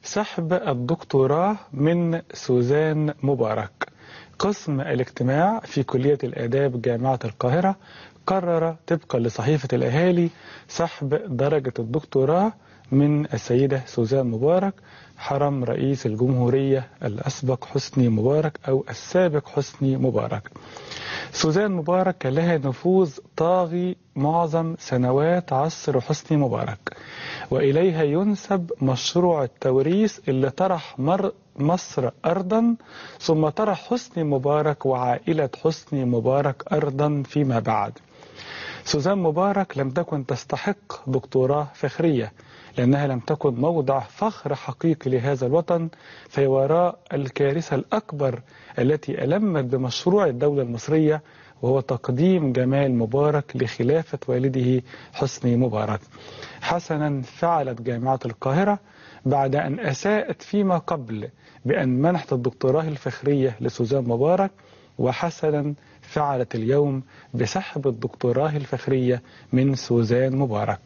سحب الدكتوراه من سوزان مبارك. قسم الاجتماع في كلية الآداب جامعة القاهرة قرر طبقا لصحيفة الأهالي سحب درجة الدكتوراه من السيدة سوزان مبارك حرم رئيس الجمهورية الأسبق حسني مبارك أو السابق حسني مبارك. سوزان مبارك لها نفوذ طاغي معظم سنوات عصر حسني مبارك، وإليها ينسب مشروع التوريث اللي طرح مصر أرضا، ثم طرح حسني مبارك وعائلة حسني مبارك أرضا فيما بعد. سوزان مبارك لم تكن تستحق دكتوراه فخرية لأنها لم تكن موضع فخر حقيقي لهذا الوطن، في وراء الكارثة الأكبر التي ألمت بمشروع الدولة المصرية، وهو تقديم جمال مبارك لخلافة والده حسني مبارك. حسنا فعلت جامعة القاهرة بعد أن أساءت فيما قبل بأن منحت الدكتوراه الفخرية لسوزان مبارك، وحسنا فعلت اليوم بسحب الدكتوراه الفخرية من سوزان مبارك.